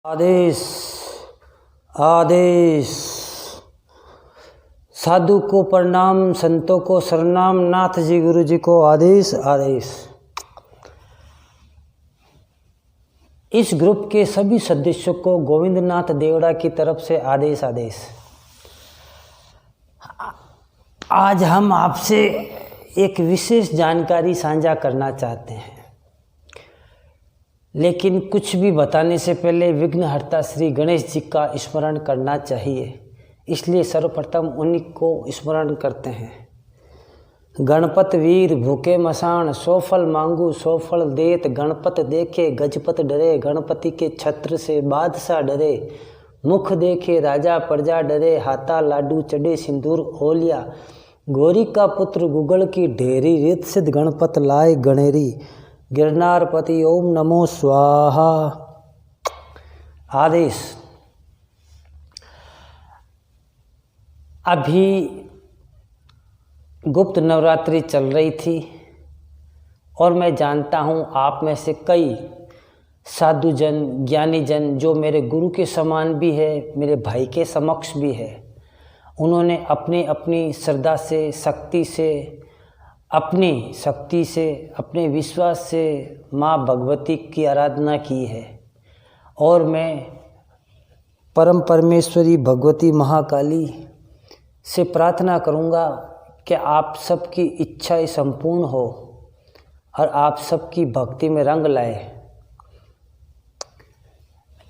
आदेश आदेश। साधु को प्रणाम, संतों को सरनाम, नाथ जी गुरु जी को आदेश आदेश। इस ग्रुप के सभी सदस्यों को गोविंद नाथ देवड़ा की तरफ से आदेश आदेश। आज हम आपसे एक विशेष जानकारी साझा करना चाहते हैं, लेकिन कुछ भी बताने से पहले विघ्नहर्ता श्री गणेश जी का स्मरण करना चाहिए, इसलिए सर्वप्रथम उन्हीं को स्मरण करते हैं। गणपत वीर भूखे मसान, सौ फल मांगू सौ फल देत, गणपत देखे गजपत डरे, गणपति के छत्र से बादशाह डरे, मुख देखे राजा प्रजा डरे, हाथा लाडू चढ़े सिंदूर ओलिया, गौरी का पुत्र गुगल की ढेरी, रित सिद्ध गणपत लाए गणेरी, गिरनारपति ओम नमो स्वाहा आदेश। अभी गुप्त नवरात्रि चल रही थी और मैं जानता हूँ आप में से कई साधुजन ज्ञानी जन जो मेरे गुरु के समान भी है, मेरे भाई के समक्ष भी है, उन्होंने अपनी अपनी श्रद्धा से अपनी शक्ति से अपने विश्वास से माँ भगवती की आराधना की है। और मैं परम परमेश्वरी भगवती महाकाली से प्रार्थना करूँगा कि आप सबकी इच्छाएं संपूर्ण हो और आप सबकी भक्ति में रंग लाए।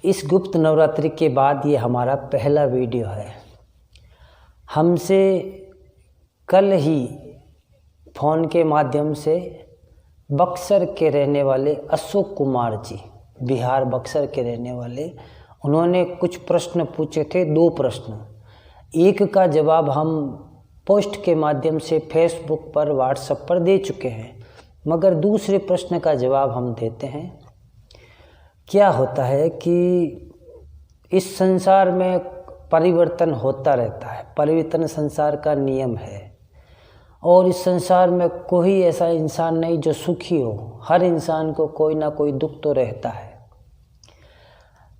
इस गुप्त नवरात्रि के बाद ये हमारा पहला वीडियो है। हमसे कल ही फ़ोन के माध्यम से बक्सर के रहने वाले अशोक कुमार जी, बिहार बक्सर के रहने वाले, उन्होंने कुछ प्रश्न पूछे थे, 2 प्रश्न। एक का जवाब हम पोस्ट के माध्यम से फेसबुक पर व्हाट्सएप पर दे चुके हैं, मगर दूसरे प्रश्न का जवाब हम देते हैं। क्या होता है कि इस संसार में परिवर्तन होता रहता है, परिवर्तन संसार का नियम है, और इस संसार में कोई ऐसा इंसान नहीं जो सुखी हो। हर इंसान को कोई ना कोई दुख तो रहता है।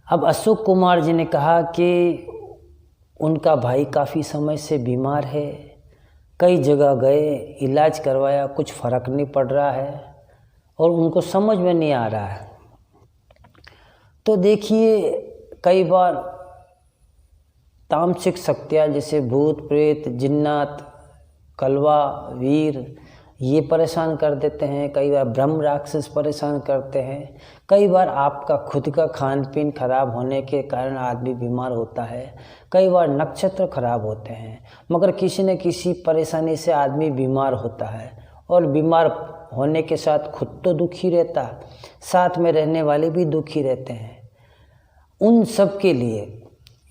अब अशोक कुमार जी ने कहा कि उनका भाई काफ़ी समय से बीमार है, कई जगह गए, इलाज करवाया, कुछ फ़र्क नहीं पड़ रहा है और उनको समझ में नहीं आ रहा है। तो देखिए, कई बार तामसिक शक्तियाँ जैसे भूत प्रेत जिन्नात कलवा वीर ये परेशान कर देते हैं, कई बार ब्रह्म राक्षस परेशान करते हैं, कई बार आपका खुद का खान पीन खराब होने के कारण आदमी बीमार होता है, कई बार नक्षत्र खराब होते हैं, मगर किसी न किसी परेशानी से आदमी बीमार होता है और बीमार होने के साथ खुद तो दुखी रहता है, साथ में रहने वाले भी दुखी रहते हैं। उन सब के लिए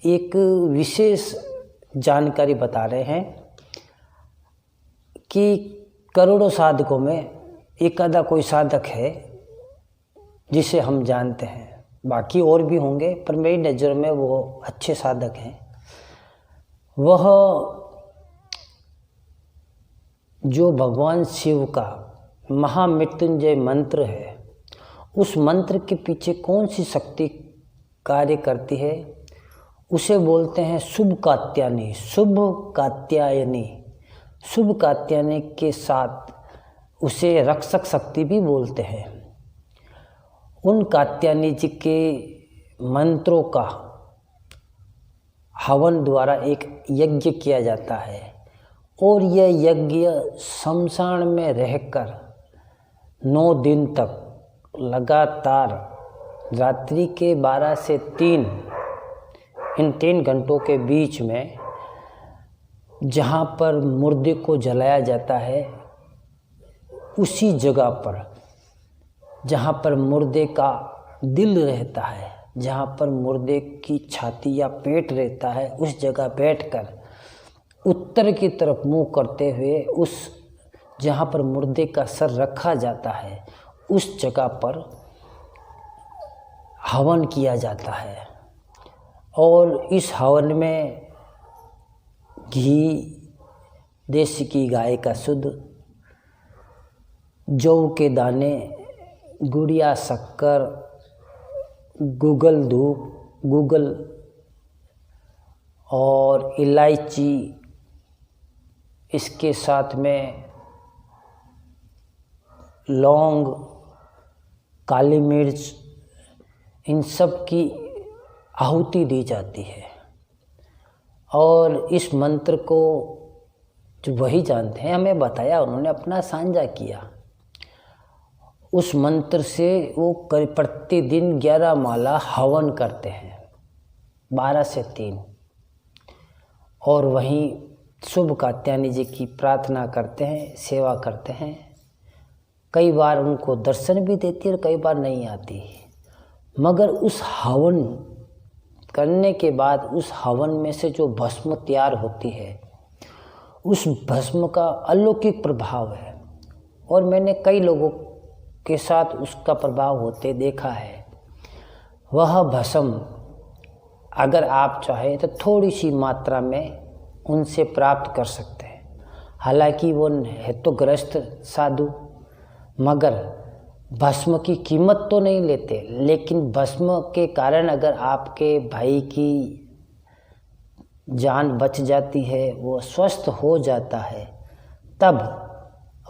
एक विशेष जानकारी बता रहे हैं कि करोड़ों साधकों में एक आधा कोई साधक है जिसे हम जानते हैं, बाकी और भी होंगे, पर मेरी नज़र में वो अच्छे साधक हैं। वह जो भगवान शिव का महामृत्युंजय मंत्र है, उस मंत्र के पीछे कौन सी शक्ति कार्य करती है, उसे बोलते हैं शुभ कात्यायनी। शुभ कात्यायनी, शुभ कात्यायनी के साथ उसे रक्षक शक्ति भी बोलते हैं। उन कात्यायनी जी के मंत्रों का हवन द्वारा एक यज्ञ किया जाता है और यह यज्ञ शमशान में रहकर 9 दिन तक लगातार रात्रि के 12 से 3 इन 3 घंटों के बीच में जहाँ पर मुर्दे को जलाया जाता है, उसी जगह पर जहाँ पर मुर्दे का दिल रहता है, जहाँ पर मुर्दे की छाती या पेट रहता है, उस जगह बैठकर उत्तर की तरफ मुंह करते हुए उस जहाँ पर मुर्दे का सर रखा जाता है, उस जगह पर हवन किया जाता है। और इस हवन में घी, देसी की गाय का शुद्ध, जौ के दाने, गुड़िया शक्कर, गूगल धूप, गूगल और इलायची, इसके साथ में लौंग, काली मिर्च, इन सब की आहुति दी जाती है। और इस मंत्र को जो वही जानते हैं, हमें बताया, उन्होंने अपना साझा किया। उस मंत्र से वो प्रतिदिन 11 माला हवन करते हैं, 12 से 3, और वहीं शुभ कात्यायनी जी की प्रार्थना करते हैं, सेवा करते हैं। कई बार उनको दर्शन भी देती है और कई बार नहीं आती, मगर उस हवन करने के बाद उस हवन में से जो भस्म तैयार होती है, उस भस्म का अलौकिक प्रभाव है। और मैंने कई लोगों के साथ उसका प्रभाव होते देखा है। वह भस्म अगर आप चाहे तो थोड़ी सी मात्रा में उनसे प्राप्त कर सकते हैं। हालांकि वो है तो ग्रस्त साधु, मगर भस्म की कीमत तो नहीं लेते, लेकिन भस्म के कारण अगर आपके भाई की जान बच जाती है, वो स्वस्थ हो जाता है, तब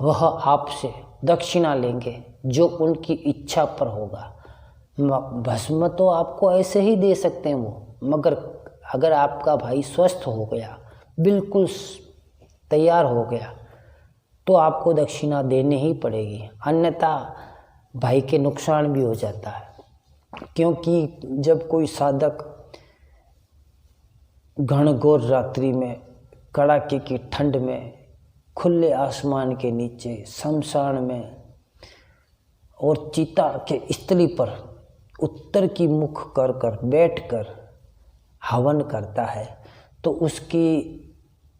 वह आपसे दक्षिणा लेंगे जो उनकी इच्छा पर होगा। भस्म तो आपको ऐसे ही दे सकते हैं वो, मगर अगर आपका भाई स्वस्थ हो गया, बिल्कुल तैयार हो गया, तो आपको दक्षिणा देनी ही पड़ेगी, अन्यथा भाई के नुकसान भी हो जाता है। क्योंकि जब कोई साधक घनघोर रात्रि में, कड़ाके की ठंड में, खुले आसमान के नीचे, शमशान में और चिता के स्थली पर उत्तर की मुख कर कर बैठकर हवन करता है, तो उसकी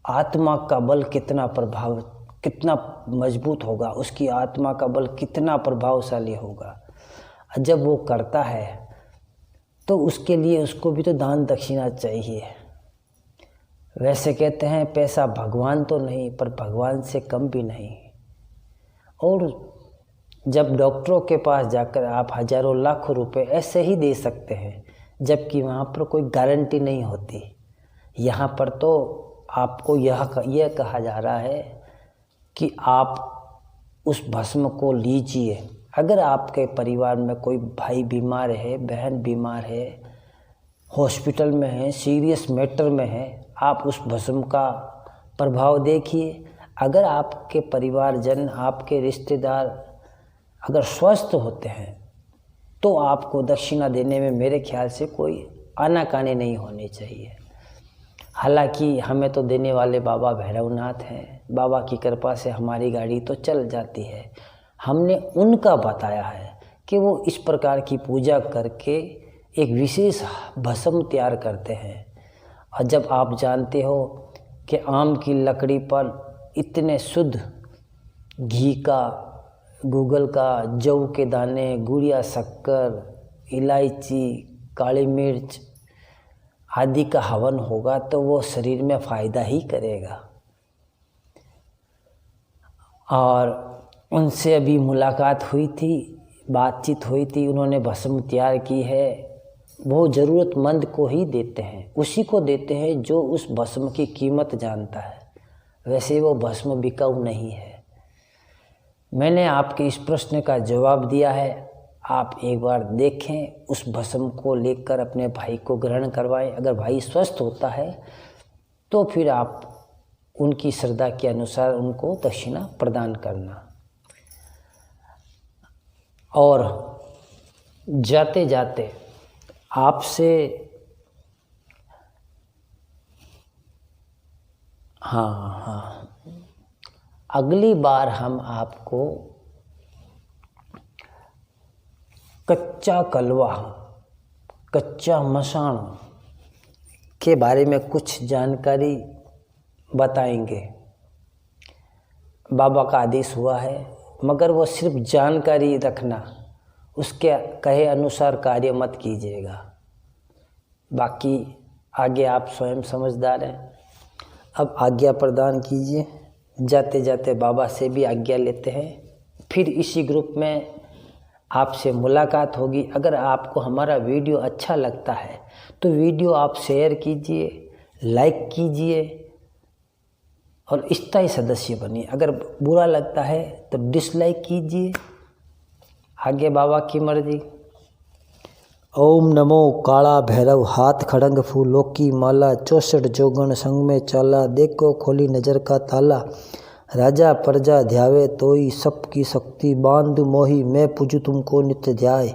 आत्मा का बल कितना मजबूत होगा, उसकी आत्मा का बल कितना प्रभावशाली होगा। जब वो करता है तो उसके लिए उसको भी तो दान दक्षिणा चाहिए। वैसे कहते हैं पैसा भगवान तो नहीं, पर भगवान से कम भी नहीं। और जब डॉक्टरों के पास जाकर आप हजारों लाखों रुपए ऐसे ही दे सकते हैं, जबकि वहाँ पर कोई गारंटी नहीं होती। यहाँ पर तो आपको यह कहा जा रहा है कि आप उस भस्म को लीजिए। अगर आपके परिवार में कोई भाई बीमार है, बहन बीमार है, हॉस्पिटल में है, सीरियस मैटर में है, आप उस भस्म का प्रभाव देखिए। अगर आपके परिवारजन, आपके रिश्तेदार अगर स्वस्थ होते हैं, तो आपको दक्षिणा देने में मेरे ख्याल से कोई आनाकानी नहीं होनी चाहिए। हालांकि हमें तो देने वाले बाबा भैरवनाथ हैं, बाबा की कृपा से हमारी गाड़ी तो चल जाती है। हमने उनका बताया है कि वो इस प्रकार की पूजा करके एक विशेष भस्म तैयार करते हैं। और जब आप जानते हो कि आम की लकड़ी पर इतने शुद्ध घी का, गूगल का, जौ के दाने, गुड़िया शक्कर, इलायची, काली मिर्च आदि का हवन होगा, तो वो शरीर में फ़ायदा ही करेगा। और उनसे अभी मुलाकात हुई थी, बातचीत हुई थी, उन्होंने भस्म तैयार की है। वो ज़रूरतमंद को ही देते हैं, उसी को देते हैं जो उस भस्म की कीमत जानता है। वैसे वो भस्म बिकाऊ नहीं है। मैंने आपके इस प्रश्न का जवाब दिया है। आप एक बार देखें, उस भस्म को लेकर अपने भाई को ग्रहण करवाएं। अगर भाई स्वस्थ होता है तो फिर आप उनकी श्रद्धा के अनुसार उनको दक्षिणा प्रदान करना। और जाते जाते आपसे हाँ, अगली बार हम आपको कच्चा कलवा, कच्चा मसाण के बारे में कुछ जानकारी बताएंगे। बाबा का आदेश हुआ है, मगर वो सिर्फ जानकारी रखना, उसके कहे अनुसार कार्य मत कीजिएगा। बाकी आगे आप स्वयं समझदार हैं। अब आज्ञा प्रदान कीजिए। जाते जाते बाबा से भी आज्ञा लेते हैं। फिर इसी ग्रुप में आपसे मुलाकात होगी। अगर आपको हमारा वीडियो अच्छा लगता है तो वीडियो आप शेयर कीजिए, लाइक कीजिए और स्थायी सदस्य बनिए। अगर बुरा लगता है तो डिसलाइक कीजिए। आगे बाबा की मर्जी। ओम नमो काला भैरव, हाथ खड़ंग फूलों की माला, 64 जोगण संग में चाला, देखो खोली नजर का ताला, राजा प्रजा ध्यावे तोई, सबकी शक्ति बांध मोही, मैं पूजू तुमको नित्य ध्याय,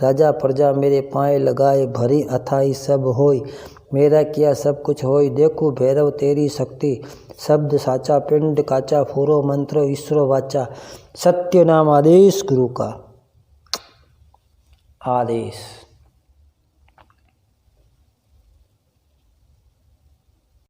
राजा प्रजा मेरे पाए लगाए, भरी अथाई सब होय, मेरा किया सब कुछ होय, देखो भैरव तेरी शक्ति, शब्द साचा पिंड काचा, फूरो मंत्र ईश्वर वाचा, सत्य नाम आदेश गुरु का आदेश।